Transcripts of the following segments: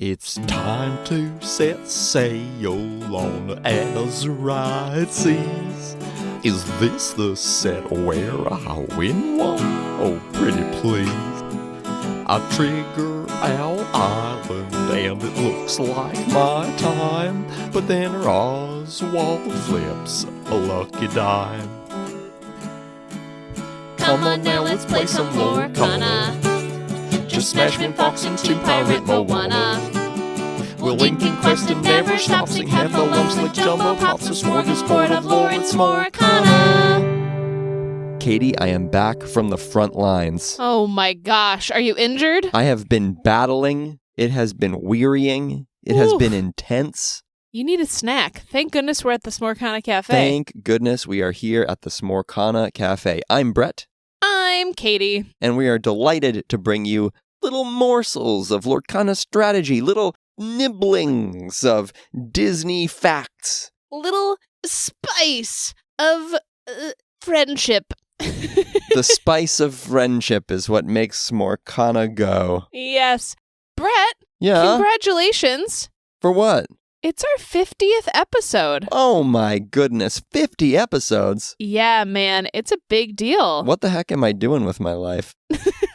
It's time to set sail on the Azurite seas. Is this the set where I win one? Oh, pretty please. I trigger our island and it looks like my time, but then Oswald flips a lucky dime. Come on now, let's play some Lorcana. Just smash me Fox into Pirate Moana. We'll link in quest and never stop. Sing half the lumps like jumbo pops. A smorgasbord of lore, it's Lorcana. Katie, I am back from the front lines. Oh my gosh, are you injured? I have been battling. It has been wearying. It has been intense. You need a snack. Thank goodness we're at the Smorcana Cafe. Thank goodness we are here at the Smorcana Cafe. I'm Brett. I'm Katie. And we are delighted to bring you little morsels of Lorcana strategy, little nibblings of Disney facts. Little spice of friendship. The spice of friendship is what makes Smorcana go. Yes. Brett, Yeah? congratulations. For what? It's our 50th episode. Oh my goodness, 50 episodes? Yeah, man, it's a big deal. What the heck am I doing with my life?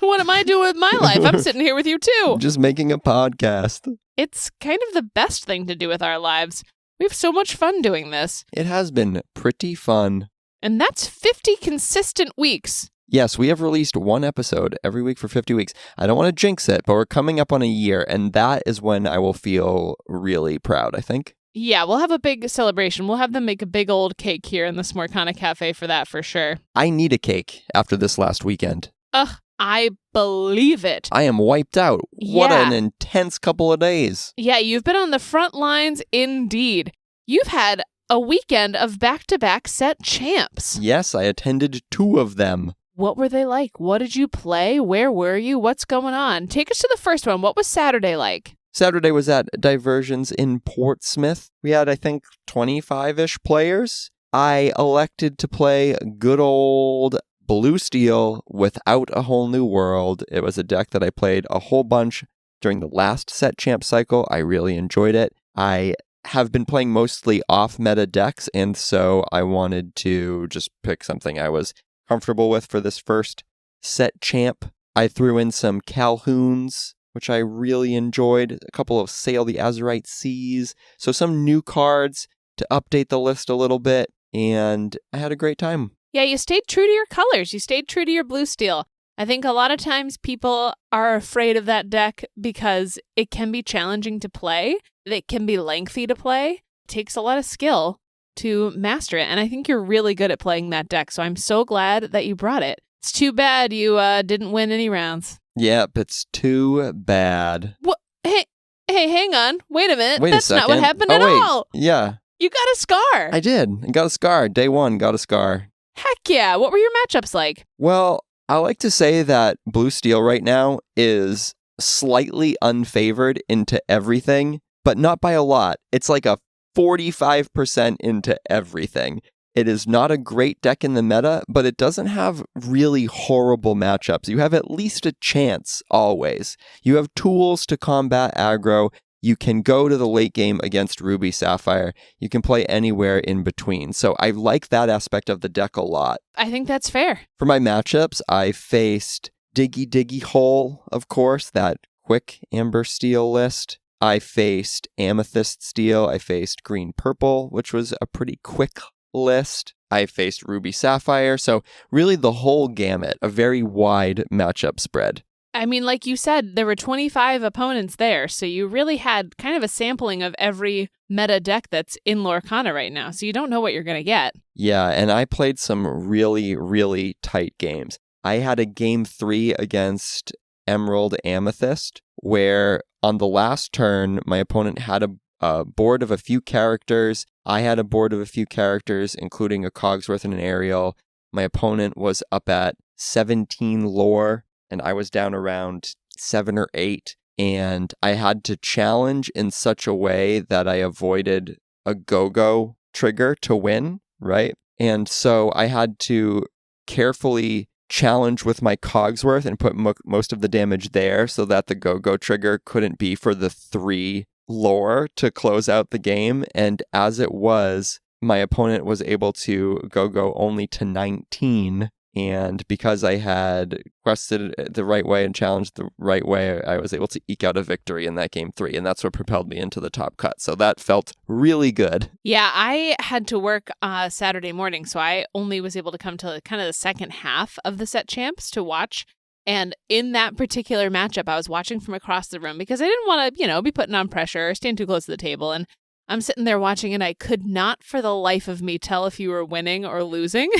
What am I doing with my life? I'm sitting here with you too. Just making a podcast. It's kind of the best thing to do with our lives. We have so much fun doing this. It has been pretty fun. And that's 50 consistent weeks. Yes, we have released one episode every week for 50 weeks. I don't want to jinx it, but we're coming up on a year, and that is when I will feel really proud, I think. Yeah, we'll have a big celebration. We'll have them make a big old cake here in the Smorcana Cafe for that, for sure. I need a cake after this last weekend. Ugh, I believe it. I am wiped out. What Yeah. an intense couple of days. Yeah, you've been on the front lines indeed. You've had a weekend of back-to-back set champs. Yes, I attended 2 of them. What were they like? What did you play? Where were you? What's going on? Take us to the first one. What was Saturday like? Saturday was at Diversions in Portsmouth. We had, I think, 25-ish players. I elected to play good old Blue Steel without a whole new world. It was a deck that I played a whole bunch during the last set champ cycle. I really enjoyed it. I have been playing mostly off-meta decks, and so I wanted to just pick something I was comfortable with for this first set champ. I threw in some Calhouns, which I really enjoyed, a couple of Sail the Azurite Seas, so some new cards to update the list a little bit, and I had a great time. Yeah, you stayed true to your colors. You stayed true to your Blue Steel. I think a lot of times people are afraid of that deck because it can be challenging to play. It can be lengthy to play. It takes a lot of skill to master it. And I think you're really good at playing that deck. So I'm so glad that you brought it. It's too bad you didn't win any rounds. Yep, it's too bad. What? Hey, hang on. Wait a minute. Wait That's a second. not what happened at wait. all. Yeah, You got a scar. I did. I got a scar. Day 1, got a scar. Heck yeah. What were your matchups like? Well, I like to say that Blue Steel right now is slightly unfavored into everything, but not by a lot. It's like a 45% into everything. It is not a great deck in the meta, but it doesn't have really horrible matchups. You have at least a chance always. You have tools to combat aggro. You can go to the late game against Ruby Sapphire. You can play anywhere in between. So I like that aspect of the deck a lot. I think that's fair. For my matchups, I faced Diggy Diggy Hole, of course, that quick Amber Steel list. I faced Amethyst Steel. I faced Green Purple, which was a pretty quick list. I faced Ruby Sapphire. So really the whole gamut, a very wide matchup spread. I mean, like you said, there were 25 opponents there, so you really had kind of a sampling of every meta deck that's in Lorcana right now, so you don't know what you're going to get. Yeah, and I played some really, really tight games. I had a game 3 against Emerald Amethyst, where on the last turn, my opponent had a board of a few characters. I had a board of a few characters, including a Cogsworth and an Ariel. My opponent was up at 17 lore, and I was down around 7 or 8, and I had to challenge in such a way that I avoided a go-go trigger to win, right? And so I had to carefully challenge with my Cogsworth and put most of the damage there so that the go-go trigger couldn't be for the 3 lore to close out the game. And as it was, my opponent was able to go only to 19. And because I had quested the right way and challenged the right way, I was able to eke out a victory in that game 3. And that's what propelled me into the top cut. So that felt really good. Yeah, I had to work Saturday morning, so I only was able to come to kind of the second half of the set champs to watch. And in that particular matchup, I was watching from across the room because I didn't want to, be putting on pressure or stand too close to the table. And I'm sitting there watching, and I could not for the life of me tell if you were winning or losing.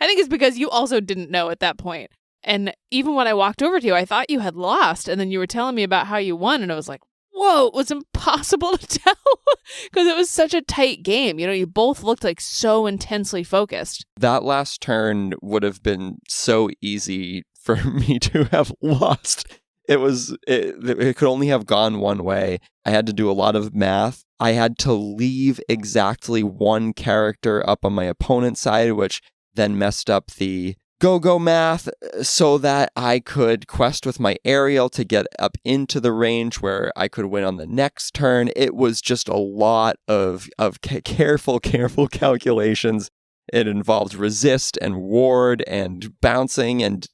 I think it's because you also didn't know at that point. And even when I walked over to you, I thought you had lost. And then you were telling me about how you won. And I was like, whoa, it was impossible to tell because it was such a tight game. You both looked like so intensely focused. That last turn would have been so easy for me to have lost. It could only have gone one way. I had to do a lot of math. I had to leave exactly one character up on my opponent's side, which then messed up the go math so that I could quest with my aerial to get up into the range where I could win on the next turn. It was just a lot of careful calculations. It involved resist and ward and bouncing and,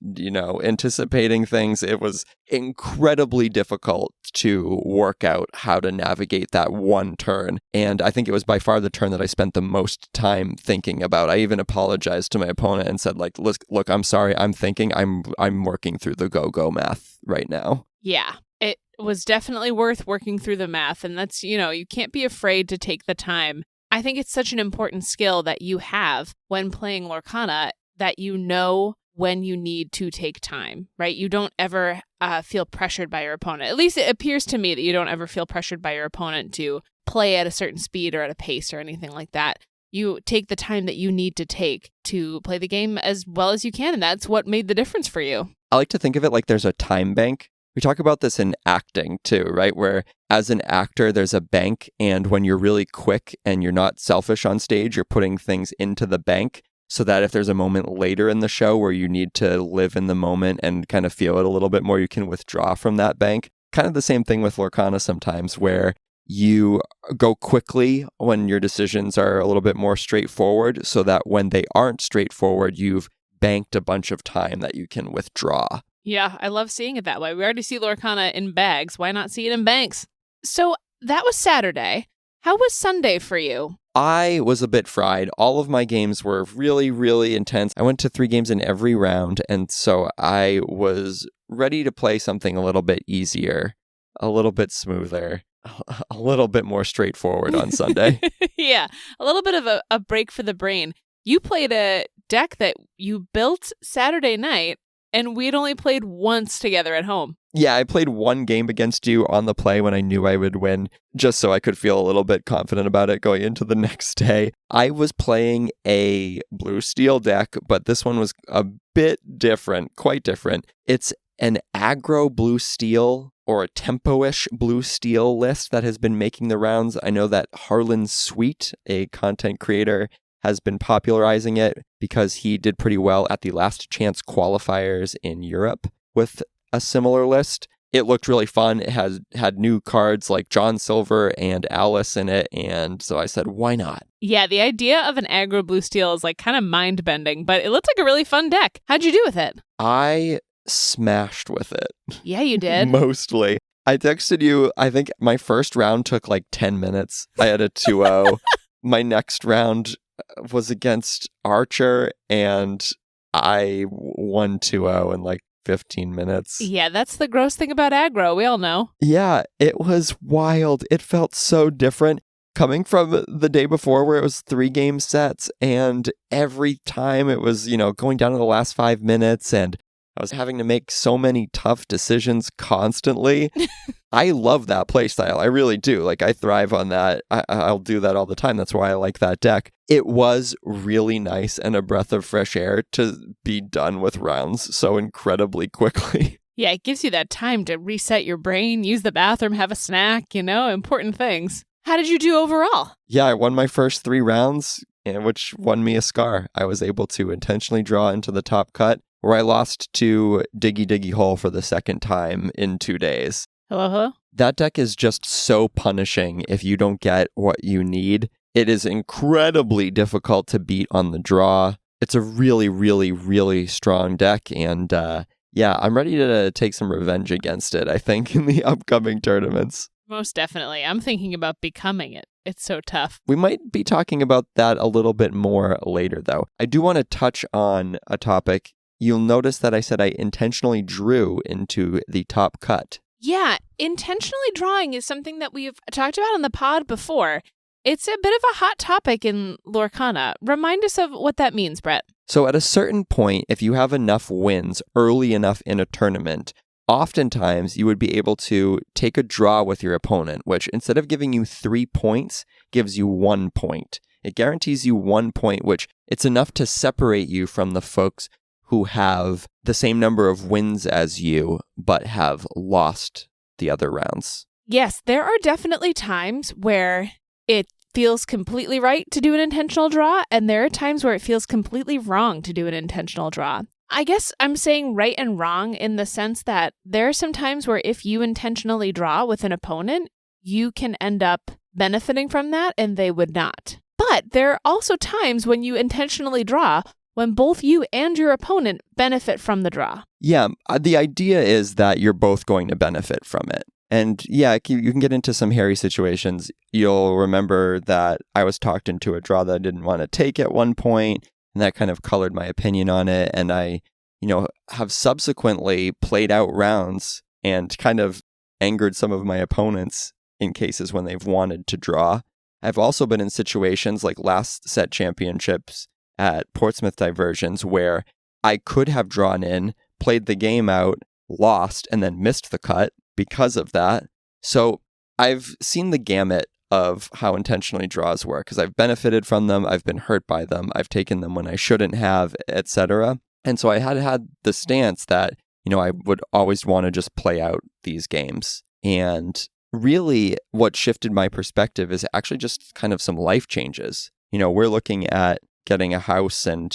anticipating things. It was incredibly difficult to work out how to navigate that one turn. And I think it was by far the turn that I spent the most time thinking about. I even apologized to my opponent and said, look, I'm sorry. I'm thinking I'm working through the go math right now. Yeah, it was definitely worth working through the math. And that's, you can't be afraid to take the time. I think it's such an important skill that you have when playing Lorcana that you know when you need to take time, right? You don't ever feel pressured by your opponent. At least it appears to me that you don't ever feel pressured by your opponent to play at a certain speed or at a pace or anything like that. You take the time that you need to take to play the game as well as you can, and that's what made the difference for you. I like to think of it like there's a time bank. We talk about this in acting too, right? Where as an actor, there's a bank, and when you're really quick and you're not selfish on stage, you're putting things into the bank so that if there's a moment later in the show where you need to live in the moment and kind of feel it a little bit more, you can withdraw from that bank. Kind of the same thing with Lorcana sometimes, where you go quickly when your decisions are a little bit more straightforward so that when they aren't straightforward, you've banked a bunch of time that you can withdraw. Yeah, I love seeing it that way. We already see Lorcana in bags. Why not see it in banks? So that was Saturday. How was Sunday for you? I was a bit fried. All of my games were really, really intense. I went to 3 games in every round, and so I was ready to play something a little bit easier, a little bit smoother, a little bit more straightforward on Sunday. Yeah, a little bit of a break for the brain. You played a deck that you built Saturday night, and we'd only played once together at home. Yeah, I played one game against you on the play when I knew I would win, just so I could feel a little bit confident about it going into the next day. I was playing a blue steel deck, but this one was a bit different, quite different. It's an aggro blue steel or a tempo-ish blue steel list that has been making the rounds. I know that Harlan Sweet, a content creator, has been popularizing it because he did pretty well at the Last Chance qualifiers in Europe with a similar list. It looked really fun. It had new cards like John Silver and Alice in it, and so I said, why not? Yeah, the idea of an aggro blue steel is like kind of mind-bending, but it looked like a really fun deck. How'd you do with it? I smashed with it. Yeah, you did. Mostly. I texted you, I think my first round took like 10 minutes. I had a 2-0. My next round was against Archer, and I won 2-0 in like 15 minutes. Yeah, that's the gross thing about aggro. We all know. Yeah, it was wild. It felt so different coming from the day before where it was 3 game sets, and every time it was, going down to the last 5 minutes, and I was having to make so many tough decisions constantly. I love that playstyle. I really do. Like, I thrive on that. I'll do that all the time. That's why I like that deck. It was really nice and a breath of fresh air to be done with rounds so incredibly quickly. Yeah, it gives you that time to reset your brain, use the bathroom, have a snack, important things. How did you do overall? Yeah, I won my first 3 rounds, which won me a scar. I was able to intentionally draw into the top cut, where I lost to Diggy Diggy Hole for the second time in 2 days. Hello, hello? That deck is just so punishing if you don't get what you need. It is incredibly difficult to beat on the draw. It's a really, really, really strong deck, and yeah, I'm ready to take some revenge against it, I think, in the upcoming tournaments. Most definitely. I'm thinking about becoming it. It's so tough. We might be talking about that a little bit more later, though. I do want to touch on a topic. You'll notice that I said I intentionally drew into the top cut. Yeah, intentionally drawing is something that we've talked about on the pod before. It's a bit of a hot topic in Lorcana. Remind us of what that means, Brett. So at a certain point, if you have enough wins early enough in a tournament, oftentimes you would be able to take a draw with your opponent, which instead of giving you 3 points, gives you 1 point. It guarantees you 1 point, which it's enough to separate you from the folks who have the same number of wins as you, but have lost the other rounds. Yes, there are definitely times where it feels completely right to do an intentional draw, and there are times where it feels completely wrong to do an intentional draw. I guess I'm saying right and wrong in the sense that there are some times where if you intentionally draw with an opponent, you can end up benefiting from that and they would not. But there are also times when you intentionally draw when both you and your opponent benefit from the draw. Yeah, the idea is that you're both going to benefit from it. And yeah, you can get into some hairy situations. You'll remember that I was talked into a draw that I didn't want to take at one point, and that kind of colored my opinion on it. And I, have subsequently played out rounds and kind of angered some of my opponents in cases when they've wanted to draw. I've also been in situations like last set championships at Portsmouth Diversions where I could have drawn in, played the game out, lost, and then missed the cut because of that. So I've seen the gamut of how intentionally draws work because I've benefited from them, I've been hurt by them, I've taken them when I shouldn't have, etc. And so I had the stance that, I would always want to just play out these games. And really what shifted my perspective is actually just kind of some life changes. We're looking at getting a house and,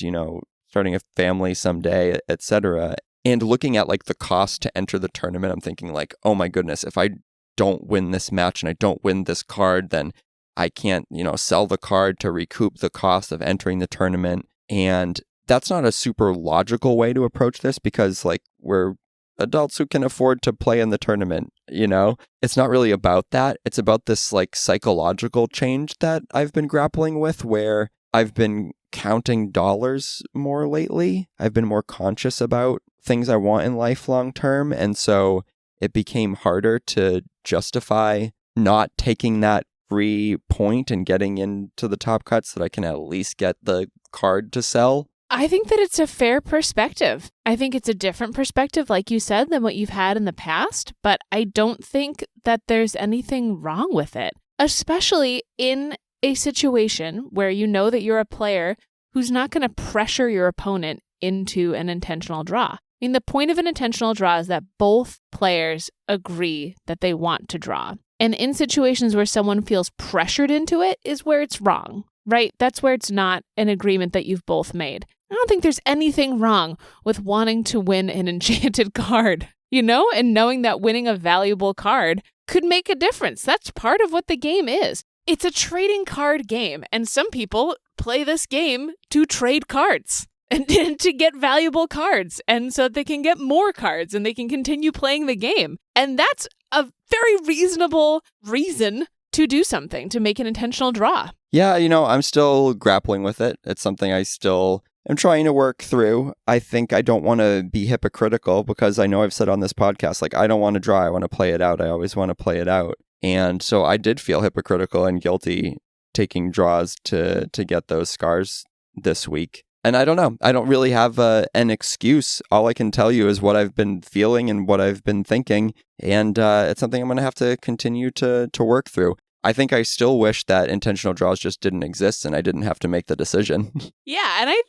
starting a family someday, etc. And looking at like the cost to enter the tournament, I'm thinking like, oh my goodness, if I don't win this match and I don't win this card, then I can't, sell the card to recoup the cost of entering the tournament. And that's not a super logical way to approach this because like we're adults who can afford to play in the tournament, It's not really about that. It's about this like psychological change that I've been grappling with where I've been counting dollars more lately. I've been more conscious about things I want in life long term. And so it became harder to justify not taking that free point and getting into the top cut so that I can at least get the card to sell. I think that it's a fair perspective. I think it's a different perspective, like you said, than what you've had in the past, but I don't think that there's anything wrong with it, especially in a situation where you know that you're a player who's not going to pressure your opponent into an intentional draw. I mean, the point of an intentional draw is that both players agree that they want to draw. And in situations where someone feels pressured into it is where it's wrong, right? That's where it's not an agreement that you've both made. I don't think there's anything wrong with wanting to win an enchanted card, and knowing that winning a valuable card could make a difference. That's part of what the game is. It's a trading card game, and some people play this game to trade cards and to get valuable cards, and so they can get more cards and they can continue playing the game. And that's a very reasonable reason to do something, to make an intentional draw. Yeah, I'm still grappling with it. It's something I still am trying to work through. I think I don't want to be hypocritical because I know I've said on this podcast, like, I don't want to draw, I want to play it out. I always want to play it out. And so I did feel hypocritical and guilty taking draws to get those scars this week. And I don't know. I don't really have an excuse. All I can tell you is what I've been feeling and what I've been thinking. And it's something I'm going to have to continue to work through. I think I still wish that intentional draws just didn't exist and I didn't have to make the decision. Yeah, and I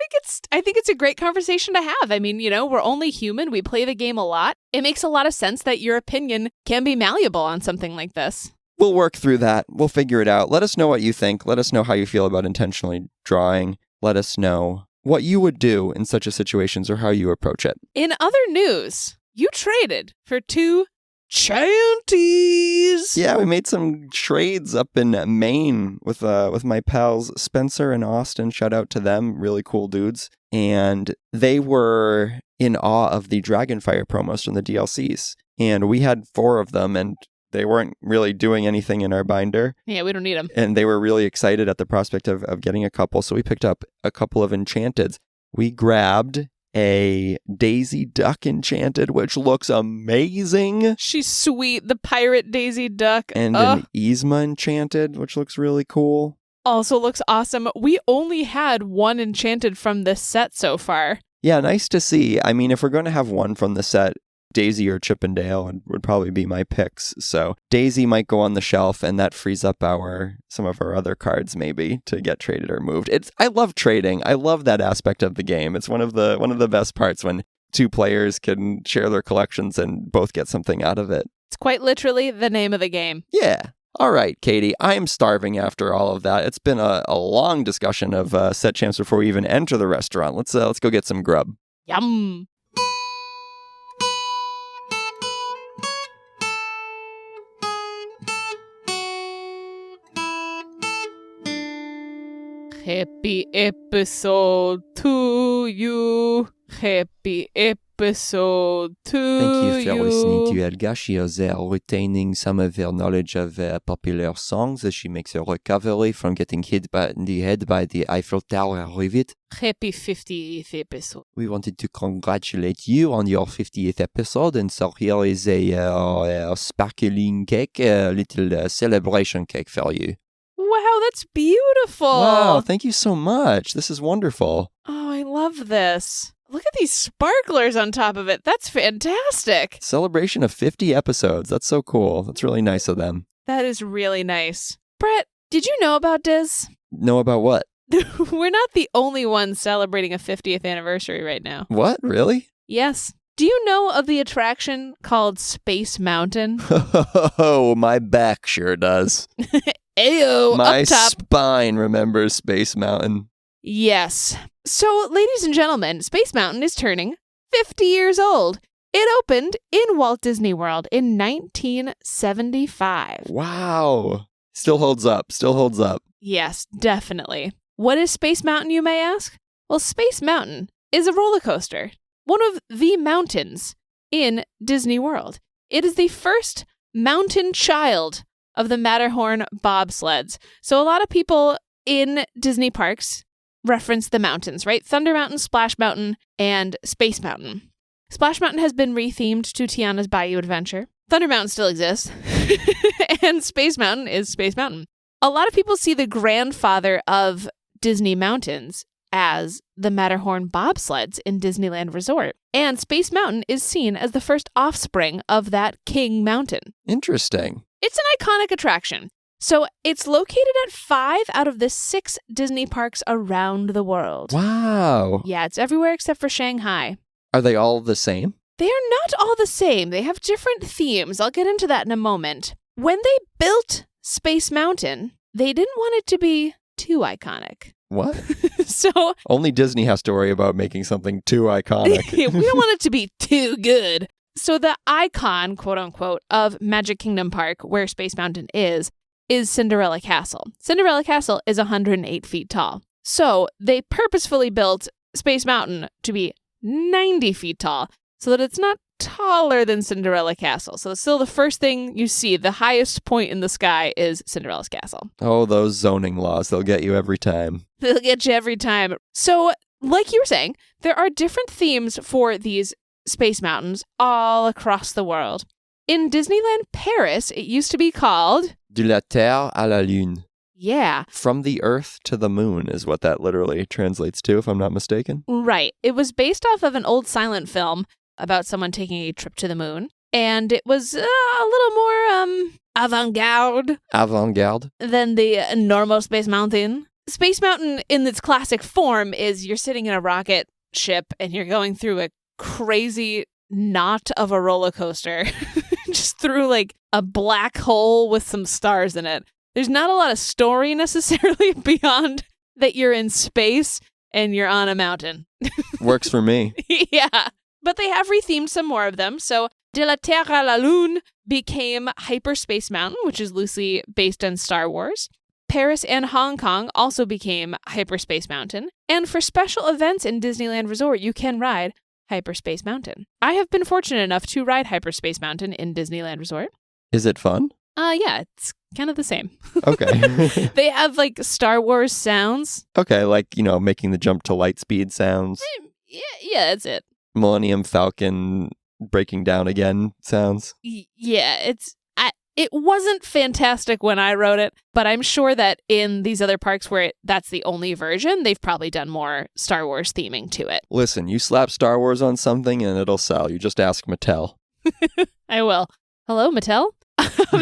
think it's a great conversation to have. I mean, we're only human. We play the game a lot. It makes a lot of sense that your opinion can be malleable on something like this. We'll work through that. We'll figure it out. Let us know what you think. Let us know how you feel about intentionally drawing. Let us know what you would do in such a situation or how you approach it. In other news, you traded for 2 Chanties. Yeah, we made some trades up in Maine with my pals Spencer and Austin. Shout out to them, really cool dudes. And they were in awe of the Dragonfire promos from the DLCs. And we had 4 of them, and they weren't really doing anything in our binder. Yeah, we don't need them. And they were really excited at the prospect of getting a couple. So we picked up a couple of Enchanteds. We grabbed a Daisy Duck Enchanted, which looks amazing. She's sweet. The pirate Daisy Duck. And an Yzma Enchanted, which looks really cool. Also looks awesome. We only had 1 Enchanted from this set so far. Yeah, nice to see. I mean, if we're going to have one from the set, Daisy or Chippendale would probably be my picks. So Daisy might go on the shelf, and that frees up some of our other cards maybe to get traded or moved. I love trading. I love that aspect of the game. It's one of the best parts when 2 players can share their collections and both get something out of it. It's quite literally the name of the game. Yeah. All right, Katie, I'm starving after all of that. It's been a long discussion of set champs before we even enter the restaurant. Let's go get some grub. Yum. Happy episode to you. Happy episode to you. Thank you for listening to Elga. She is retaining some of her knowledge of popular songs as she makes a recovery from getting hit in the head by the Eiffel Tower rivet. Happy 50th episode. We wanted to congratulate you on your 50th episode, and so here is a sparkling cake, a little celebration cake for you. Wow, that's beautiful. Wow, thank you so much. This is wonderful. Oh, I love this. Look at these sparklers on top of it. That's fantastic. Celebration of 50 episodes. That's so cool. That's really nice of them. That is really nice. Brett, did you know about this? Know about what? We're not the only ones celebrating a 50th anniversary right now. What? Really? Yes. Do you know of the attraction called Space Mountain? Oh, my back sure does. Ayo, my up top. Spine remembers Space Mountain. Yes. So, ladies and gentlemen, Space Mountain is turning 50 years old. It opened in Walt Disney World in 1975. Wow. Still holds up. Still holds up. Yes, definitely. What is Space Mountain, you may ask? Well, Space Mountain is a roller coaster. One of the mountains in Disney World. It is the first mountain child of the Matterhorn bobsleds. So a lot of people in Disney parks reference the mountains, right? Thunder Mountain, Splash Mountain, and Space Mountain. Splash Mountain has been rethemed to Tiana's Bayou Adventure. Thunder Mountain still exists. And Space Mountain is Space Mountain. A lot of people see the grandfather of Disney mountains as the Matterhorn bobsleds in Disneyland Resort. And Space Mountain is seen as the first offspring of that King Mountain. Interesting. It's an iconic attraction. So it's located at 5 out of the 6 Disney parks around the world. Wow. Yeah, it's everywhere except for Shanghai. Are they all the same? They are not all the same. They have different themes. I'll get into that in a moment. When they built Space Mountain, they didn't want it to be too iconic. What? So only Disney has to worry about making something too iconic. we don't want it to be too good. So the icon, quote unquote, of Magic Kingdom Park, where Space Mountain is Cinderella Castle. Cinderella Castle is 108 feet tall. So they purposefully built Space Mountain to be 90 feet tall so that it's not taller than Cinderella Castle. So it's still the first thing you see. The highest point in the sky is Cinderella's Castle. Oh, those zoning laws. They'll get you every time. They'll get you every time. So, like you were saying, there are different themes for these Space Mountains all across the world. In Disneyland Paris, it used to be called De la Terre à la Lune. Yeah. From the Earth to the Moon is what that literally translates to, if I'm not mistaken. Right. It was based off of an old silent film about someone taking a trip to the moon. And it was a little more avant-garde. Avant-garde? Than the normal Space Mountain. Space Mountain in its classic form is you're sitting in a rocket ship and you're going through a crazy knot of a roller coaster. Just through like a black hole with some stars in it. There's not a lot of story necessarily beyond that you're in space. and you're on a mountain. Works for me. Yeah. But they have rethemed some more of them. So De la Terre à la Lune became Hyperspace Mountain, which is loosely based on Star Wars. Paris and Hong Kong also became Hyperspace Mountain. And for special events in Disneyland Resort, you can ride Hyperspace Mountain. I have been fortunate enough to ride Hyperspace Mountain in Disneyland Resort. Is it fun? Yeah, it's kind of the same. Okay. They have like Star Wars sounds. Okay, like, making the jump to light speed sounds. Yeah, that's it. Millennium Falcon breaking down again sounds. Yeah, it wasn't fantastic when I wrote it, but I'm sure that in these other parks where that's the only version, they've probably done more Star Wars theming to it. Listen, you slap Star Wars on something and it'll sell. You just ask Mattel. I will. Hello, Mattel?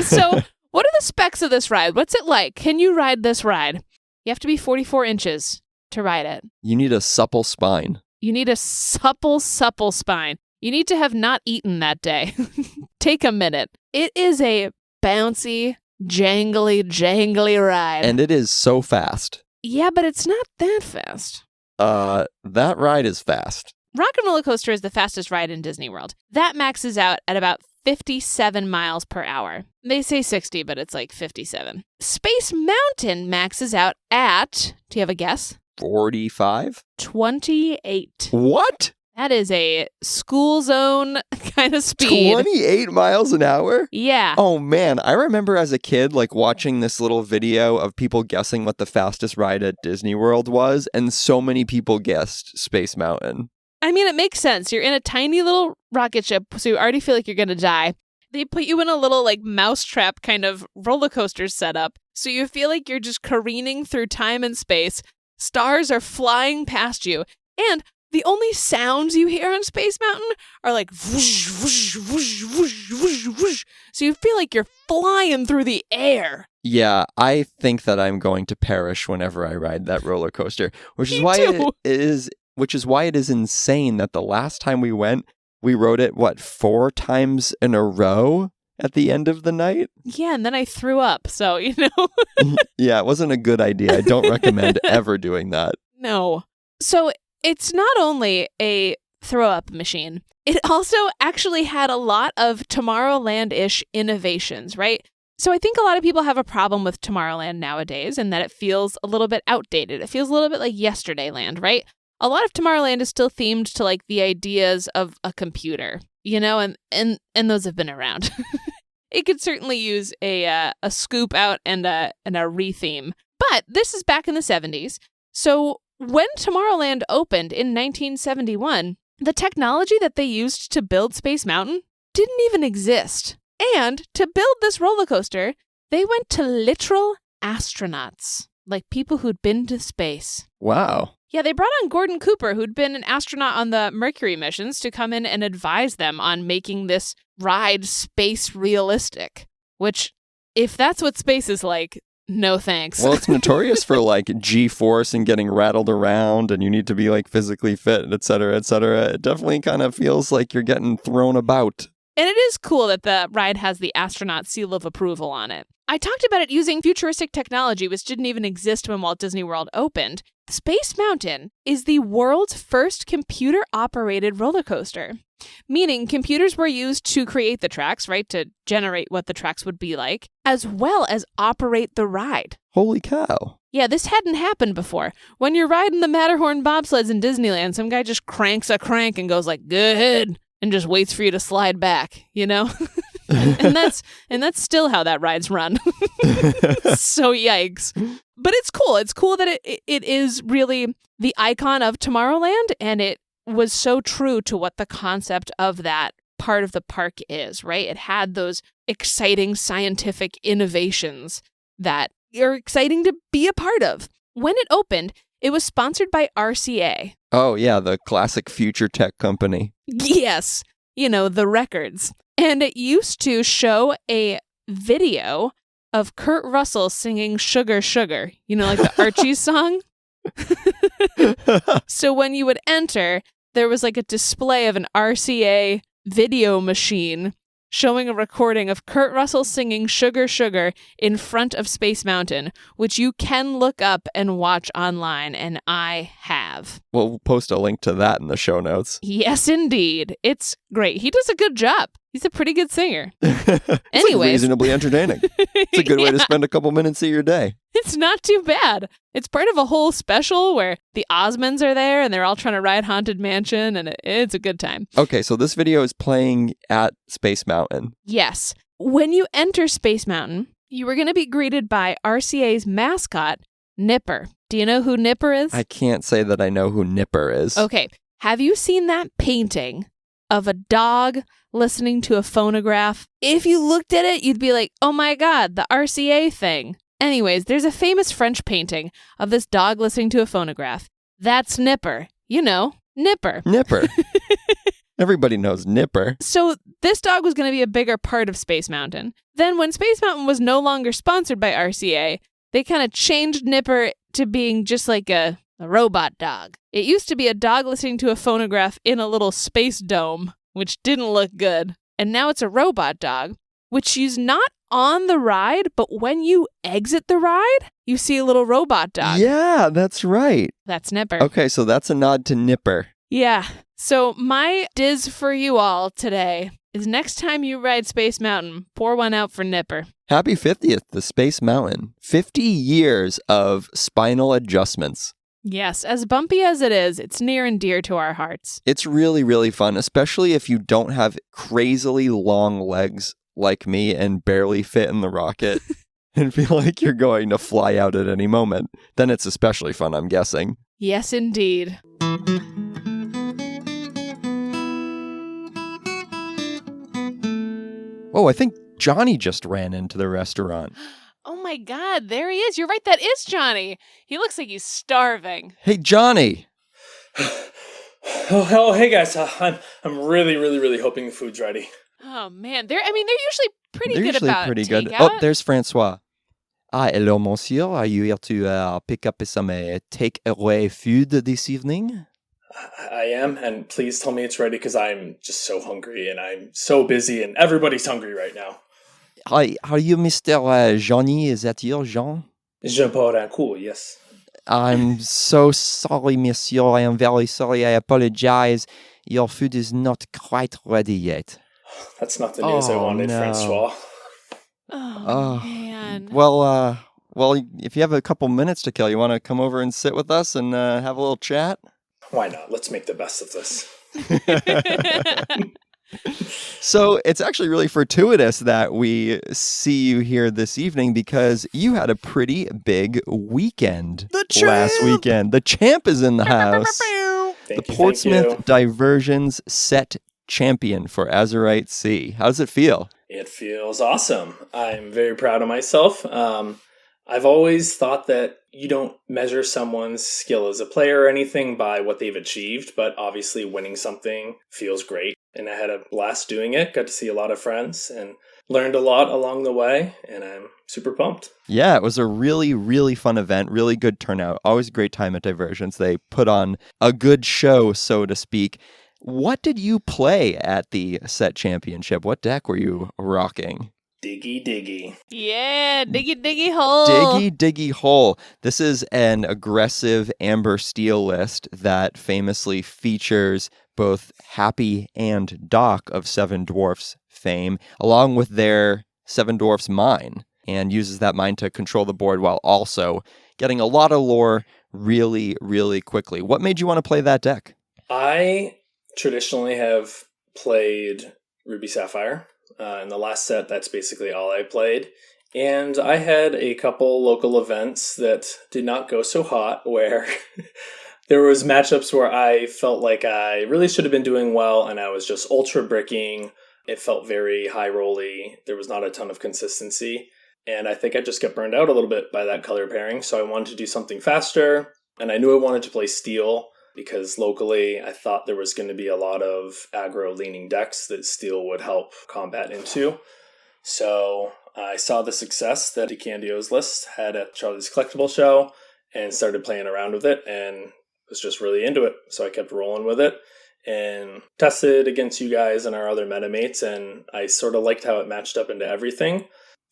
So, what are the specs of this ride? What's it like? Can you ride this ride? You have to be 44 inches to ride it. You need a supple spine. You need a supple spine. You need to have not eaten that day. Take a minute. It is a bouncy, jangly ride. And it is so fast. Yeah, but it's not that fast. That ride is fast. Rock and Roller Coaster is the fastest ride in Disney World. That maxes out at about 57 miles per hour. They say 60, but it's like 57. Space Mountain maxes out at, do you have a guess? 45? 28. What? That is a school zone kind of speed. 28 miles an hour? Yeah. Oh, man. I remember as a kid, watching this little video of people guessing what the fastest ride at Disney World was, and so many people guessed Space Mountain. I mean, it makes sense. You're in a tiny little rocket ship, so you already feel like you're going to die. They put you in a little, mousetrap kind of roller coaster setup, so you feel like you're just careening through time and space. Stars are flying past you, and the only sounds you hear on Space Mountain are whoosh, whoosh, whoosh, whoosh, whoosh, whoosh. So you feel like you're flying through the air. Yeah, I think that I'm going to perish whenever I ride that roller coaster, which is why it is insane that the last time we went, we rode it, 4 times in a row at the end of the night? Yeah, and then I threw up, so, Yeah, it wasn't a good idea. I don't recommend ever doing that. No. So it's not only a throw-up machine, it also actually had a lot of Tomorrowland-ish innovations, right? So I think a lot of people have a problem with Tomorrowland nowadays and that it feels a little bit outdated. It feels a little bit like Yesterdayland, right? A lot of Tomorrowland is still themed to the ideas of a computer, and those have been around. It could certainly use a scoop out and a retheme. But this is back in the 70s. So when Tomorrowland opened in 1971, the technology that they used to build Space Mountain didn't even exist. And to build this roller coaster, they went to literal astronauts, like people who'd been to space. Wow. Yeah, they brought on Gordon Cooper, who'd been an astronaut on the Mercury missions, to come in and advise them on making this ride space realistic. Which, if that's what space is like, no thanks. Well, it's notorious for G-force and getting rattled around, and you need to be physically fit, et cetera, et cetera. It definitely kind of feels like you're getting thrown about. And it is cool that the ride has the astronaut seal of approval on it. I talked about it using futuristic technology, which didn't even exist when Walt Disney World opened. Space Mountain is the world's first computer-operated roller coaster, meaning computers were used to create the tracks, right, to generate what the tracks would be like, as well as operate the ride. Holy cow. Yeah, this hadn't happened before. When you're riding the Matterhorn bobsleds in Disneyland, some guy just cranks a crank and goes go ahead, and just waits for you to slide back, and that's still how that ride's run. So yikes. But it's cool. It's cool that it is really the icon of Tomorrowland, and it was so true to what the concept of that part of the park is, right? It had those exciting scientific innovations that are exciting to be a part of. When it opened, it was sponsored by RCA. Oh, yeah, the classic future tech company. Yes, the records. And it used to show a video of Kurt Russell singing Sugar, Sugar, like the Archie song. So when you would enter, there was a display of an RCA video machine showing a recording of Kurt Russell singing Sugar Sugar in front of Space Mountain, which you can look up and watch online, and I have. We'll post a link to that in the show notes. Yes, indeed. It's great. He does a good job. He's a pretty good singer. It's Anyways. like reasonably entertaining. It's a good way to spend a couple minutes of your day. It's not too bad. It's part of a whole special where the Osmonds are there and they're all trying to ride Haunted Mansion, and it's a good time. Okay, so this video is playing at Space Mountain. Yes. When you enter Space Mountain, you were going to be greeted by RCA's mascot, Nipper. Do you know who Nipper is? I can't say that I know who Nipper is. Okay. Have you seen that painting of a dog listening to a phonograph? If you looked at it, you'd be like, oh my God, the RCA thing. Anyways, there's a famous French painting of this dog listening to a phonograph. That's Nipper. You know, Nipper. Nipper. Everybody knows Nipper. So this dog was going to be a bigger part of Space Mountain. Then when Space Mountain was no longer sponsored by RCA, they kind of changed Nipper to being just like a robot dog. It used to be a dog listening to a phonograph in a little space dome, which didn't look good. And now it's a robot dog, which is not on the ride, but when you exit the ride, you see a little robot dog. Yeah, that's right. That's Nipper. Okay, so that's a nod to Nipper. Yeah. So my diz for you all today is next time you ride Space Mountain, pour one out for Nipper. Happy 50th to Space Mountain. 50 years of spinal adjustments. Yes, as bumpy as it is, it's near and dear to our hearts. It's really, really fun, especially if you don't have crazily long legs like me and barely fit in the rocket and feel like you're going to fly out at any moment. Then it's especially fun, I'm guessing. Yes, indeed. Oh, I think Johnny just ran into the restaurant. Oh my God, there he is. You're right, that is Johnny. He looks like he's starving. Hey, Johnny. Oh, hey guys. I'm really, really, really hoping the food's ready. Oh man, they're usually pretty They're good usually about pretty takeout. good. Oh, there's Francois. Hello, monsieur. Are you here to pick up some take-away food this evening? I am, and please tell me it's ready because I'm just so hungry and I'm so busy and everybody's hungry right now. Hi, are you Mr. Johnny? Is that you, Jean? Je parle un coup, yes. I'm so sorry, monsieur. I am very sorry. I apologize. Your food is not quite ready yet. That's not the news I wanted, no. Francois. Oh, man. Well, if you have a couple minutes to kill, you want to come over and sit with us and have a little chat? Why not? Let's make the best of this. So it's actually really fortuitous that we see you here this evening because you had a pretty big weekend last weekend. The champ is in the house. Thank The you, Portsmouth Diversions set champion for Azurite Sea. How does it feel? It feels awesome. I'm very proud of myself. I've always thought that you don't measure someone's skill as a player or anything by what they've achieved, but obviously winning something feels great. And I had a blast doing it, got to see a lot of friends and learned a lot along the way, and I'm super pumped. Yeah, it was a really, really fun event, really good turnout. Always a great time at Diversions. They put on a good show, so to speak. What did you play at the set championship? What deck were you rocking? Diggy diggy. Yeah, diggy diggy hole. Diggy diggy hole. This is an aggressive amber steel list that famously features both Happy and Doc of Seven Dwarfs fame, along with their Seven Dwarfs mine, and uses that mine to control the board while also getting a lot of lore really, really quickly. What made you want to play that deck? I traditionally have played Ruby Sapphire. In the last set, that's basically all I played. And I had a couple local events that did not go so hot, where there was matchups where I felt like I really should have been doing well, and I was just ultra bricking. It felt very high rolly. There was not a ton of consistency. And I think I just got burned out a little bit by that color pairing. So I wanted to do something faster. And I knew I wanted to play Steel, because locally I thought there was going to be a lot of aggro-leaning decks that Steel would help combat into. So I saw the success that DeCandio's list had at Charlie's Collectible Show and started playing around with it and was just really into it. So I kept rolling with it. and tested against you guys and our other metamates, and I sort of liked how it matched up into everything.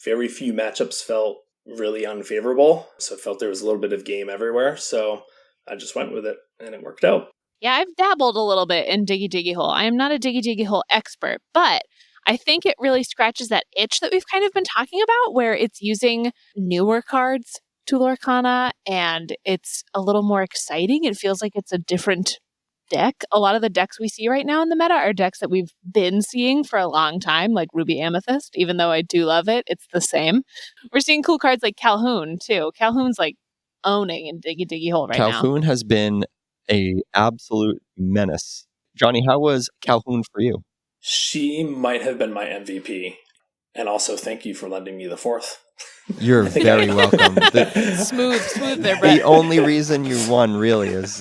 Very few matchups felt really unfavorable, so I felt there was a little bit of game everywhere, so I just went with it, and it worked out. Yeah, I've dabbled a little bit in Diggy Diggy Hole. I am not a Diggy Diggy Hole expert, but I think it really scratches that itch that we've kind of been talking about, where it's using newer cards to Lorcana, and it's a little more exciting. It feels like it's a different deck. A lot of the decks we see right now in the meta are decks that we've been seeing for a long time, like Ruby Amethyst. Even though I do love it, it's the same. We're seeing cool cards like Calhoun, too. Calhoun's like owning in Diggy Diggy Hole right now. Calhoun has been a absolute menace. Johnny, how was Calhoun for you? She might have been my MVP. And also, thank you for lending me the fourth. You're very welcome. Smooth there, Brett. The only reason you won really is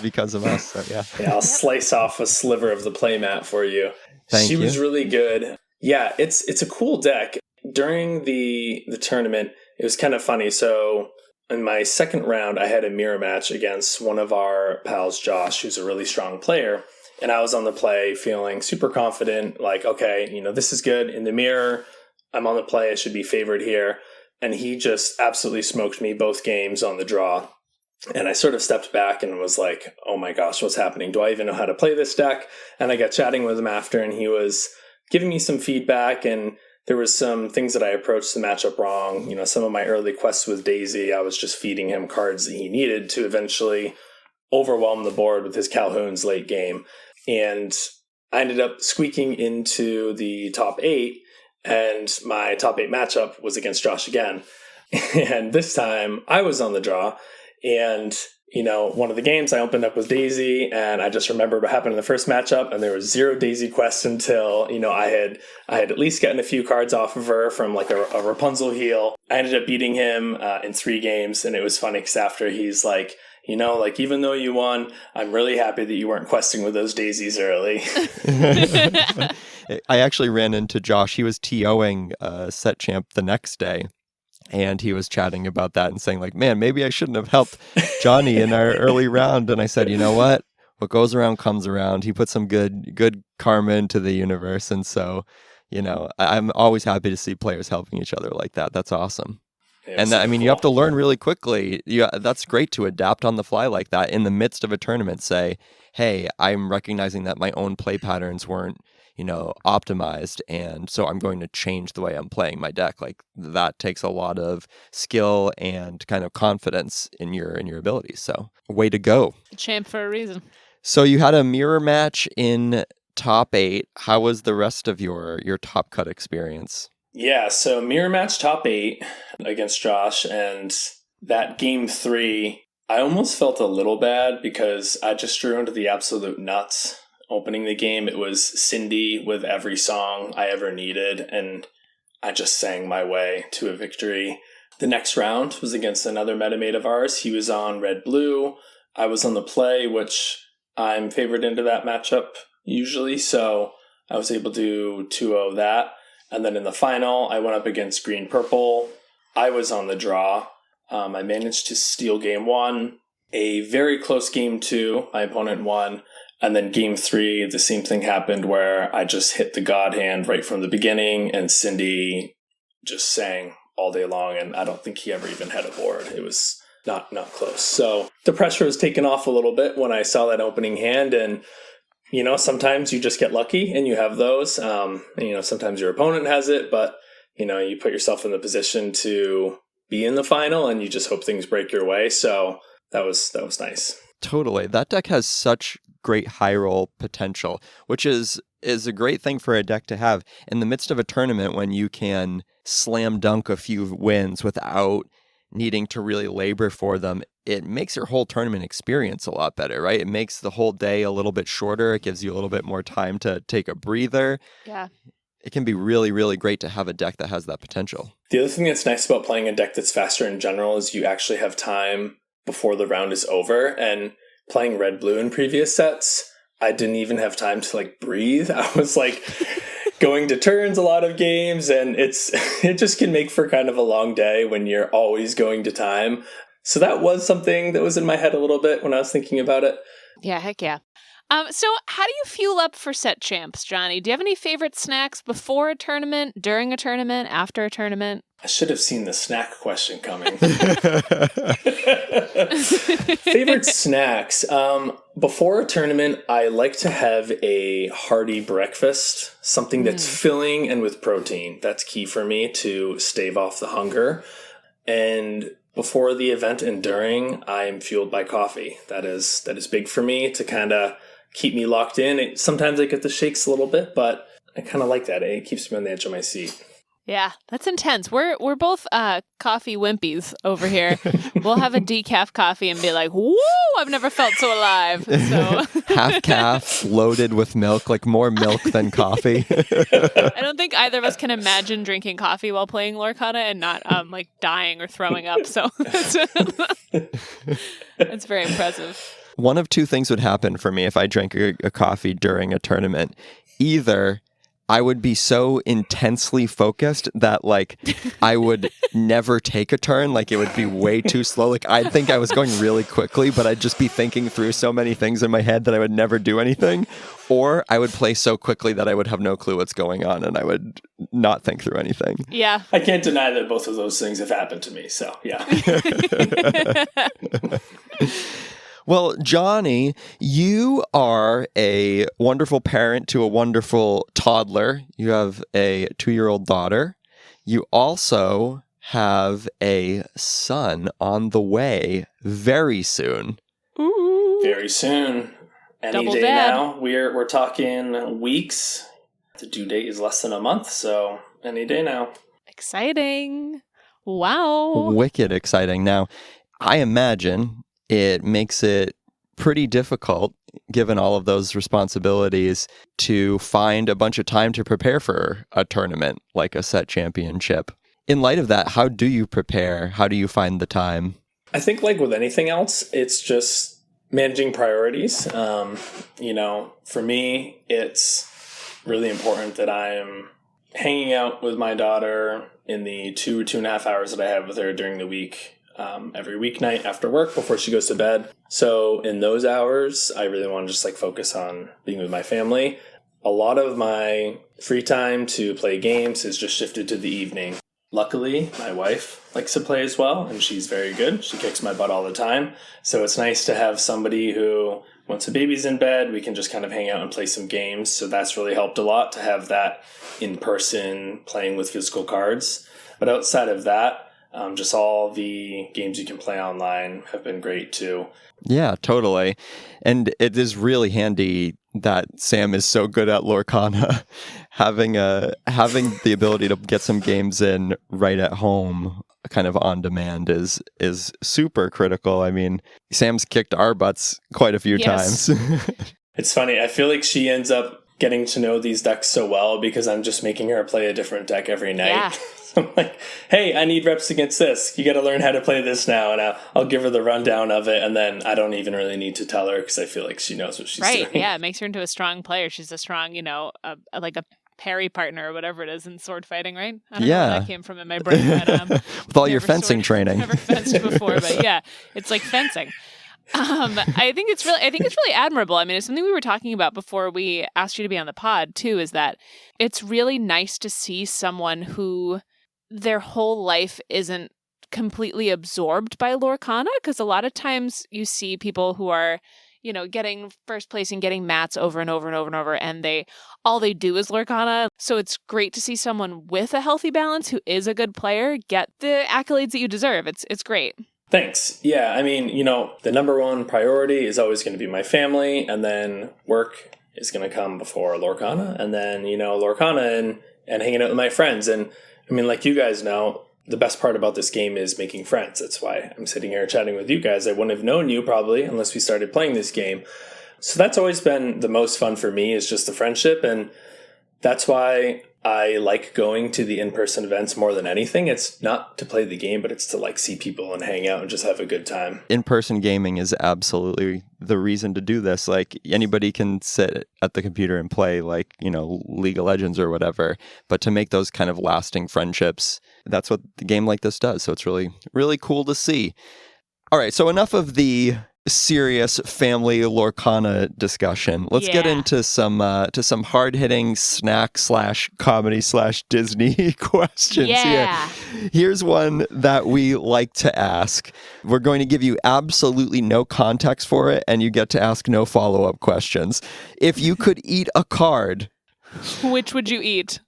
because of us. So Yeah, I'll slice off a sliver of the playmat for you. Thank you. She was really good. Yeah, it's a cool deck. During the tournament, it was kind of funny. So in my second round, I had a mirror match against one of our pals, Josh, who's a really strong player. And I was on the play feeling super confident, like, okay, this is good. In the mirror, I'm on the play. I should be favored here. And he just absolutely smoked me both games on the draw. And I sort of stepped back and was like, oh my gosh, what's happening? Do I even know how to play this deck? And I got chatting with him after, and he was giving me some feedback. And there was some things that I approached the matchup wrong. Some of my early quests with Daisy, I was just feeding him cards that he needed to eventually overwhelm the board with his Calhoun's late game. And I ended up squeaking into the top 8, and my top 8 matchup was against Josh again. And this time I was on the draw, and one of the games I opened up with Daisy, and I just remembered what happened in the first matchup, and there was 0 Daisy quests until, I had at least gotten a few cards off of her from like a Rapunzel heal. I ended up beating him in 3 games, and it was funny because after he's like, even though you won, I'm really happy that you weren't questing with those daisies early. I actually ran into Josh. He was TOing Set Champ the next day, and he was chatting about that and saying, like, man, maybe I shouldn't have helped Johnny in our early round. And I said, you know what? What goes around comes around. He put some good karma into the universe. And so, I'm always happy to see players helping each other like that. That's awesome. Yeah, and cool. You have to learn really quickly. That's great to adapt on the fly like that in the midst of a tournament. Say, hey, I'm recognizing that my own play patterns weren't, optimized, and so I'm going to change the way I'm playing my deck. Like that takes a lot of skill and kind of confidence in your abilities. So, way to go, Champ for a reason. So you had a mirror match in top 8. How was the rest of your top cut experience? Yeah, so mirror match top 8 against Josh, and that game 3, I almost felt a little bad because I just drew into the absolute nuts. Opening the game, it was Cindy with every song I ever needed, and I just sang my way to a victory. The next round was against another metamate of ours. He was on red-blue. I was on the play, which I'm favored into that matchup usually, so I was able to 2-0 that. And then in the final, I went up against green-purple. I was on the draw. I managed to steal game 1. A very close game 2, my opponent won. And then game 3, the same thing happened where I just hit the God hand right from the beginning, and Cindy just sang all day long, and I don't think he ever even had a board. It was not close. So the pressure was taken off a little bit when I saw that opening hand, and sometimes you just get lucky and you have those. Sometimes your opponent has it, but you put yourself in the position to be in the final, and you just hope things break your way. So that was nice. Totally. That deck has such great high roll potential, which is a great thing for a deck to have in the midst of a tournament when you can slam dunk a few wins without needing to really labor for them. It makes your whole tournament experience a lot better, right? It makes the whole day a little bit shorter. It gives you a little bit more time to take a breather. Yeah. It can be really, really great to have a deck that has that potential. The other thing that's nice about playing a deck that's faster in general is you actually have time before the round is over. And playing red-blue in previous sets, I didn't even have time to breathe. I was going to turns a lot of games, and it just can make for kind of a long day when you're always going to time. So that was something that was in my head a little bit when I was thinking about it. Yeah, heck yeah. So how do you fuel up for set champs, Johnny? Do you have any favorite snacks before a tournament, during a tournament, after a tournament? I should have seen the snack question coming. Favorite snacks? Before a tournament, I like to have a hearty breakfast, something that's filling and with protein. That's key for me to stave off the hunger. And before the event and during, I'm fueled by coffee. That is big for me to kind of keep me locked in. Sometimes I get the shakes a little bit, but I kind of like that. It keeps me on the edge of my seat. Yeah, that's intense. We're both coffee wimpies over here. We'll have a decaf coffee and be like, "Woo! I've never felt so alive." So half calf loaded with milk, like more milk than coffee. I don't think either of us can imagine drinking coffee while playing Lorcana and not like dying or throwing up. So it's very impressive. One of two things would happen for me if I drank a coffee during a tournament. Either I would be so intensely focused that, like, I would never take a turn. Like, it would be way too slow. Like, I'd think I was going really quickly, but I'd just be thinking through so many things in my head that I would never do anything. Or I would play so quickly that I would have no clue what's going on and I would not think through anything. Yeah. I can't deny that both of those things have happened to me. So, yeah. Well, Johnny, you are a wonderful parent to a wonderful toddler. You have a 2-year-old daughter. You also have a son on the way very soon. Ooh. Very soon. Any Double day dad. now. We're talking weeks. The due date is less than a month, so any day now. Exciting. Wow. Wicked exciting. Now, I imagine it makes it pretty difficult, given all of those responsibilities, to find a bunch of time to prepare for a tournament like a set championship. In light of that, how do you prepare? How do you find the time? I think like with anything else, it's just managing priorities. For me, it's really important that I'm hanging out with my daughter in the 2.5 hours that I have with her during the week. Every weeknight after work before she goes to bed. So in those hours, I really want to just like focus on being with my family. A lot of my free time to play games has just shifted to the evening. Luckily, my wife likes to play as well, and she's very good. She kicks my butt all the time. So it's nice to have somebody who, once the baby's in bed, we can just kind of hang out and play some games. So that's really helped a lot to have that in-person playing with physical cards. But outside of that, just all the games you can play online have been great too. Yeah, totally. And it is really handy that Sam is so good at Lorcana. having the ability to get some games in right at home, kind of on demand, is super critical. I mean, Sam's kicked our butts quite a few times. It's funny. I feel like she ends up getting to know these decks so well because I'm just making her play a different deck every night. Yeah. I'm like, hey, I need reps against this. You got to learn how to play this now. And I'll give her the rundown of it. And then I don't even really need to tell her because I feel like she knows what she's doing. Right. Yeah. It makes her into a strong player. She's a strong, like a parry partner or whatever it is in sword fighting, right? I don't know where that came from in my brain. But, with all your fencing training. Never fenced before, but yeah, it's like fencing. I think it's really admirable. I mean, it's something we were talking about before we asked you to be on the pod too, is that it's really nice to see someone who their whole life isn't completely absorbed by Lorcana, because a lot of times you see people who are, getting first place and getting mats over and over and over and over, and all they do is Lorcana. So it's great to see someone with a healthy balance who is a good player get the accolades that you deserve. It's great. Thanks. Yeah, I mean, the number one priority is always going to be my family, and then work is going to come before Lorcana, and then, Lorcana and hanging out with my friends. And I mean, like you guys know, the best part about this game is making friends. That's why I'm sitting here chatting with you guys. I wouldn't have known you probably unless we started playing this game. So that's always been the most fun for me, is just the friendship. And that's why I like going to the in-person events more than anything. It's not to play the game, but it's to like see people and hang out and just have a good time. In-person gaming is absolutely the reason to do this. Like, anybody can sit at the computer and play, like, League of Legends or whatever, but to make those kind of lasting friendships, that's what the game like this does. So it's really, really cool to see. All right, so enough of the serious family Lorcana discussion. Let's get Yeah. into some hard-hitting snack/comedy/Disney questions Yeah. here. Here's one that we like to ask. We're going to give you absolutely no context for it, and you get to ask no follow-up questions. If you could eat a card, Which would you eat?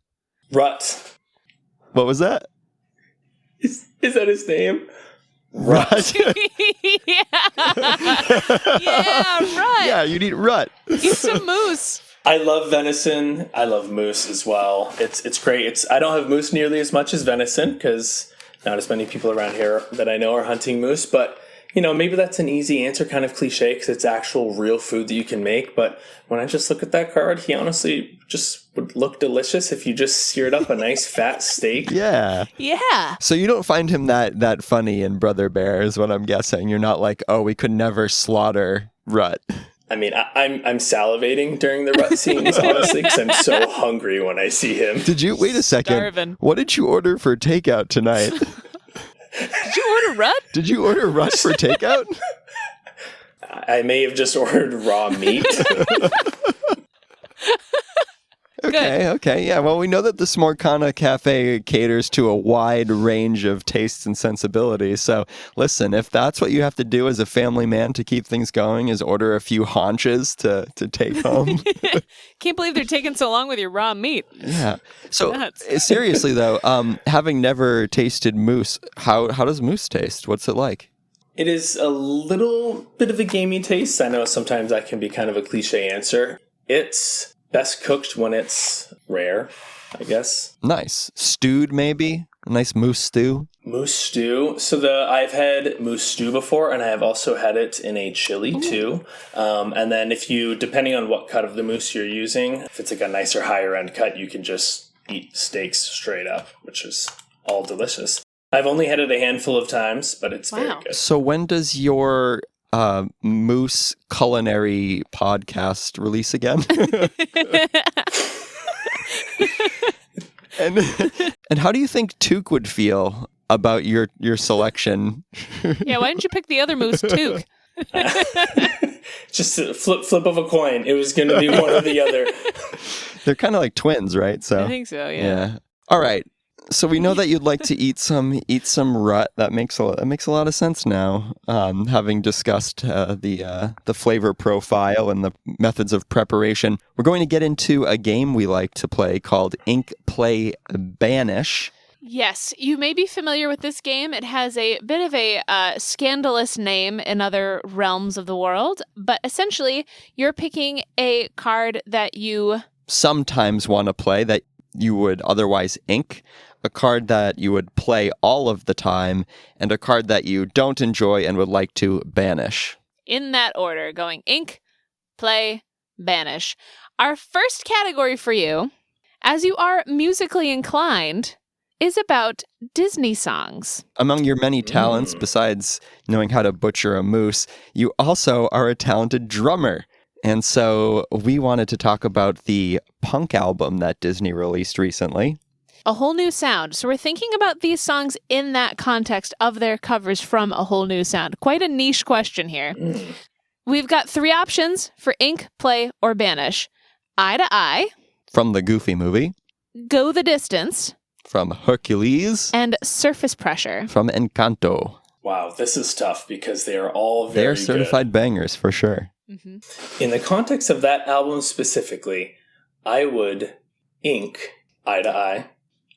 Rut. what was that? Is that his name? Rut. Yeah. Yeah, right. Yeah, you'd eat rut. Eat some mousse. I love venison. I love moose as well. It's great. I don't have moose nearly as much as venison because not as many people around here that I know are hunting moose. But maybe that's an easy answer, kind of cliche, because it's actual real food that you can make. But when I just look at that card, he honestly just would look delicious if you just seared up a nice fat steak. Yeah. Yeah. So you don't find him that funny in Brother Bear is what I'm guessing. You're not like, oh, we could never slaughter Rut. I mean, I'm salivating during the rut scenes, honestly, because I'm so hungry when I see him. Wait a second. Starving. What did you order for takeout tonight? Did you order Rut? Did you order Rut for takeout? I may have just ordered raw meat. Okay. Yeah, well, we know that the Smorkana Cafe caters to a wide range of tastes and sensibilities. So, listen, if that's what you have to do as a family man to keep things going is order a few haunches to take home. Can't believe they're taking so long with your raw meat. Yeah. So, Nuts. seriously, though, having never tasted mousse, how does mousse taste? What's it like? It is a little bit of a gamey taste. I know sometimes that can be kind of a cliche answer. It's best cooked when it's rare, I guess. Nice. Stewed, maybe? A nice mousse stew? Mousse stew. So I've had mousse stew before, and I have also had it in a chili too. And then depending on what cut of the mousse you're using, if it's like a nicer higher end cut, you can just eat steaks straight up, which is all delicious. I've only had it a handful of times, but it's very good. So when does your Mousse culinary podcast release again? and how do you think Took would feel about your selection? Yeah, why didn't you pick the other Mousse, Took? Just a flip of a coin. It was going to be one or the other. They're kind of like twins, right? So I think so, yeah. All right. So we know that you'd like to eat some rut. That makes a lot of sense now. Having discussed the flavor profile and the methods of preparation, we're going to get into a game we like to play called Ink Play Banish. Yes, you may be familiar with this game. It has a bit of a scandalous name in other realms of the world, but essentially you're picking a card that you sometimes want to play that you would otherwise ink, a card that you would play all of the time, and a card that you don't enjoy and would like to banish. In that order, going ink, play, banish. Our first category for you, as you are musically inclined, is about Disney songs. Among your many talents, besides knowing how to butcher a moose, you also are a talented drummer. And so we wanted to talk about the punk album that Disney released recently. A Whole New Sound. So we're thinking about these songs in that context of their covers from A Whole New Sound. Quite a niche question here. We've got 3 options for ink, play, or banish. Eye to Eye. From the Goofy movie. Go the Distance. From Hercules. And Surface Pressure. From Encanto. Wow, this is tough because they are all very They're certified bangers for sure. Mm-hmm. In the context of that album specifically, I would ink Eye to Eye.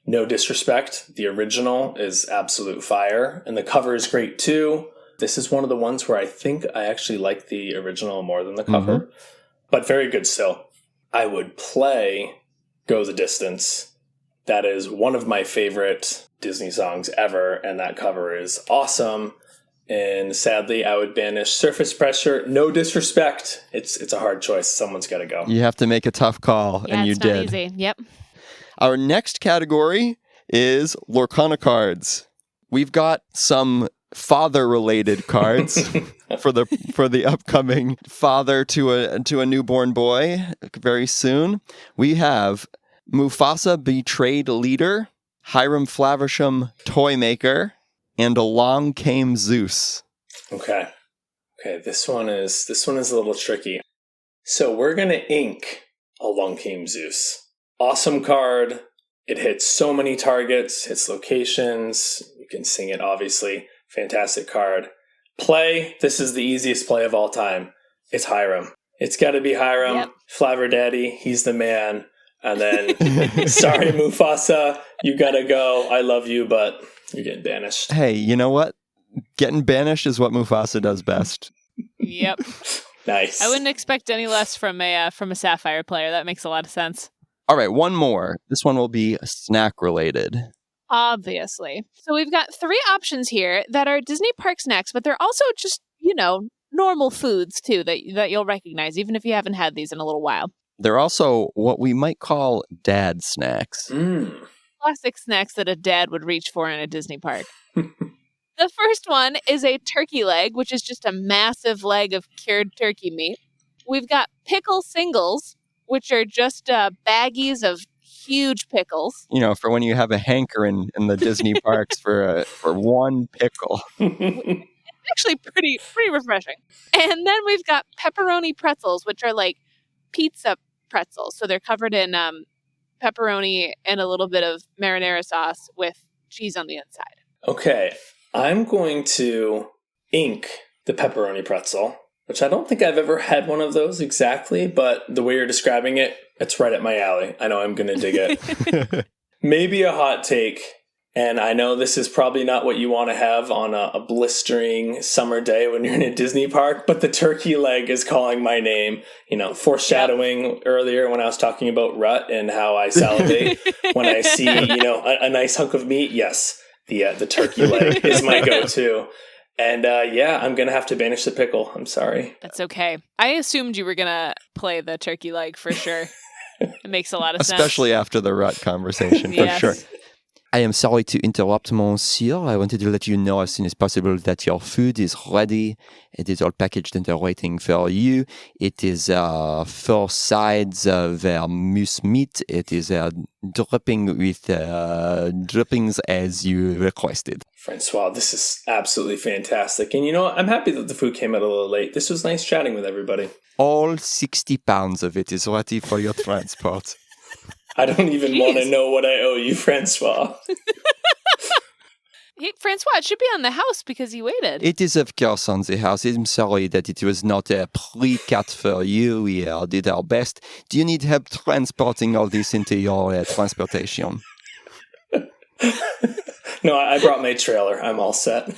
No disrespect, the original is absolute fire, and the cover is great too. This is one of the ones where I think I actually like the original more than the cover, but very good still. I would play Go the Distance. That is one of my favorite Disney songs ever, and that cover is awesome. And sadly, I would banish Surface Pressure. No disrespect. It's a hard choice. Someone's got to go. You have to make a tough call, Yeah, and you it's did. not easy. Yep. Our next category is Lorcana cards. We've got some father-related cards for the upcoming father to a newborn boy very soon. We have Mufasa Betrayed Leader, Hiram Flaversham Toy Maker, and Along Came Zeus. Okay. Okay, this one is a little tricky. So we're gonna ink Along Came Zeus. Awesome card. It hits so many targets, hits locations. You can sing it, obviously. Fantastic card. Play. This is the easiest play of all time. It's Hiram. It's got to be Hiram. Yep. Flavor Daddy. He's the man. And then, sorry, Mufasa. You gotta go. I love you, but you're getting banished. Hey, you know what? Getting banished is what Mufasa does best. Yep. Nice. I wouldn't expect any less from a Sapphire player. That makes a lot of sense. All right, one more. This one will be snack related. Obviously. So we've got 3 options here that are Disney park snacks, but they're also just, normal foods too that you'll recognize, even if you haven't had these in a little while. They're also what we might call dad snacks. Classic snacks that a dad would reach for in a Disney park. The first one is a turkey leg, which is just a massive leg of cured turkey meat. We've got pickle singles, which are just baggies of huge pickles. For when you have a hankering in the Disney parks for one pickle. It's actually pretty refreshing. And then we've got pepperoni pretzels, which are like pizza pretzels. So they're covered in pepperoni and a little bit of marinara sauce with cheese on the inside. Okay, I'm going to ink the pepperoni pretzel, which I don't think I've ever had one of those exactly, but the way you're describing it, it's right up my alley. I know I'm going to dig it. Maybe a hot take, and I know this is probably not what you want to have on a blistering summer day when you're in a Disney park, but the turkey leg is calling my name, foreshadowing earlier when I was talking about rut and how I salivate when I see, a nice hunk of meat. Yes, the turkey leg is my go-to. And I'm going to have to banish the pickle. I'm sorry. That's okay. I assumed you were going to play the turkey leg for sure. It makes a lot of sense. Especially after the rut conversation, for sure. I am sorry to interrupt, monsieur. I wanted to let you know as soon as possible that your food is ready. It is all packaged and waiting for you. It is 4 sides of mousse meat. It is dripping with drippings as you requested. Francois, this is absolutely fantastic. And I'm happy that the food came out a little late. This was nice chatting with everybody. All 60 pounds of it is ready for your transport. I don't even want to know what I owe you, Francois. Hey, Francois, it should be on the house because you waited. It is, of course, on the house. I'm sorry that it was not pre-cut for you. We did our best. Do you need help transporting all this into your transportation? No, I brought my trailer. I'm all set.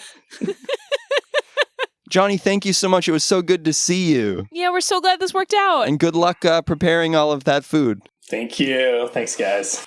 Johnny, thank you so much. It was so good to see you. Yeah, we're so glad this worked out. And good luck preparing all of that food. Thank you. Thanks, guys.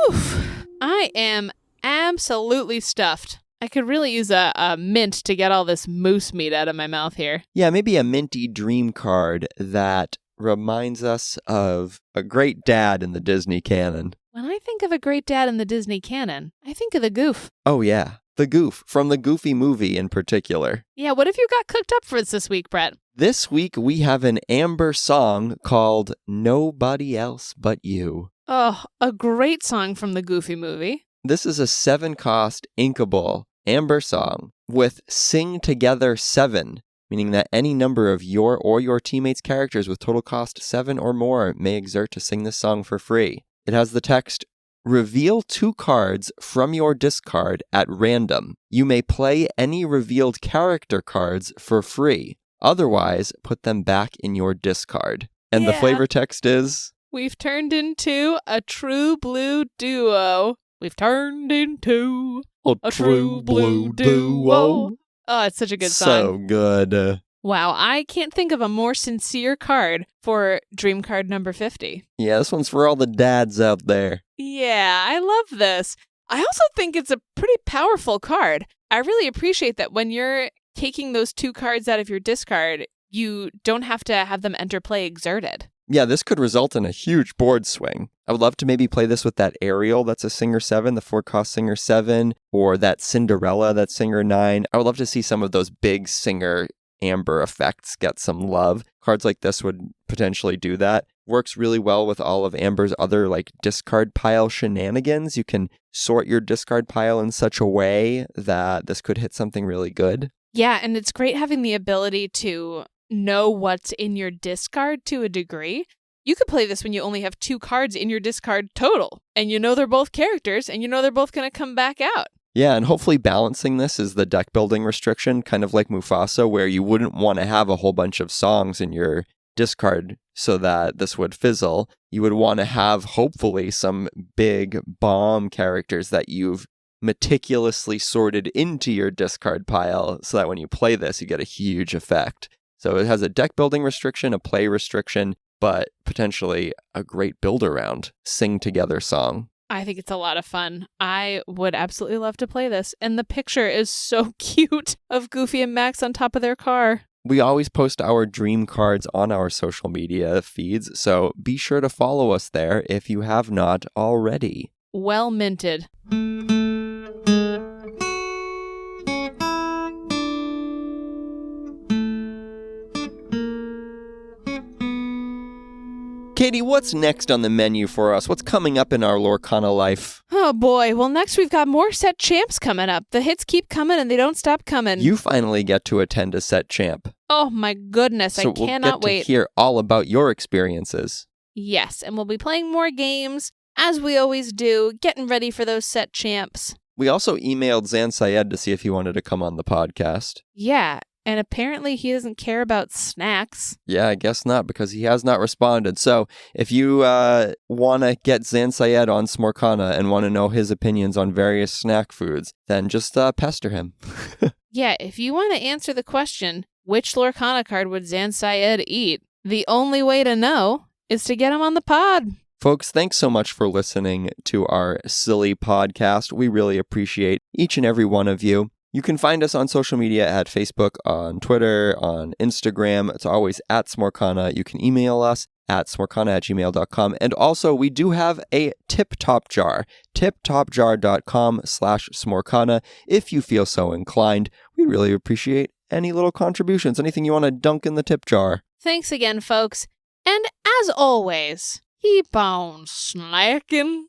Oof. I am absolutely stuffed. I could really use a mint to get all this moose meat out of my mouth here. Yeah, maybe a minty dream card that reminds us of a great dad in the Disney canon. When I think of a great dad in the Disney canon, I think of the Goof. Oh, yeah. The Goof, from the Goofy movie in particular. Yeah, what have you got cooked up for us this week, Brett? This week we have an Amber song called Nobody Else But You. Oh, a great song from the Goofy movie. This is a 7-cost inkable Amber song with Sing Together 7, meaning that any number of your or your teammates' characters with total cost 7 or more may exert to sing this song for free. It has the text, reveal 2 cards from your discard at random. You may play any revealed character cards for free. Otherwise, put them back in your discard. And the flavor text is, we've turned into a true blue duo. We've turned into a true blue duo. Oh, it's such a good song. So good. Wow, I can't think of a more sincere card for Dream Card number 50. Yeah, this one's for all the dads out there. Yeah, I love this. I also think it's a pretty powerful card. I really appreciate that when you're taking those 2 cards out of your discard, you don't have to have them enter play exerted. Yeah, this could result in a huge board swing. I would love to maybe play this with that Ariel that's a Singer 7, the 4-cost Singer 7, or that Cinderella that's Singer 9. I would love to see some of those big Singer amber effects get some love. Cards like this would potentially do that. Works really well with all of Amber's other like discard pile shenanigans. You can sort your discard pile in such a way that this could hit something really good. Yeah, and it's great having the ability to know what's in your discard to a degree. You could play this when you only have 2 cards in your discard total, and you know they're both characters, and you know they're both going to come back out. Yeah, and hopefully balancing this is the deck building restriction, kind of like Mufasa, where you wouldn't want to have a whole bunch of songs in your discard so that this would fizzle. You would want to have, hopefully, some big bomb characters that you've meticulously sorted into your discard pile so that when you play this, you get a huge effect. So it has a deck building restriction, a play restriction, but potentially a great build-around, sing-together song. I think it's a lot of fun. I would absolutely love to play this. And the picture is so cute of Goofy and Max on top of their car. We always post our dream cards on our social media feeds, so be sure to follow us there if you have not already. Well minted. Katie, what's next on the menu for us? What's coming up in our Lorcana life? Oh boy, well next we've got more set champs coming up. The hits keep coming and they don't stop coming. You finally get to attend a set champ. Oh my goodness, So I cannot we'll get wait. to hear all about your experiences. Yes, and we'll be playing more games, as we always do, getting ready for those set champs. We also emailed Zan Syed to see if he wanted to come on the podcast. Yeah, and apparently he doesn't care about snacks. Yeah, I guess not, because he has not responded. So if you want to get Zan Syed on Smorcana and want to know his opinions on various snack foods, then just pester him. Yeah, if you want to answer the question, which Lorcana card would Zan Syed eat? The only way to know is to get him on the pod. Folks, thanks so much for listening to our silly podcast. We really appreciate each and every one of you. You can find us on social media at Facebook, on Twitter, on Instagram. It's always at Smorcana. You can email us at smorcana@gmail.com. And also, we do have a tip-top jar, tiptopjar.com/smorcana. If you feel so inclined, we really appreciate any little contributions, anything you want to dunk in the tip jar. Thanks again, folks. And as always, keep on snacking.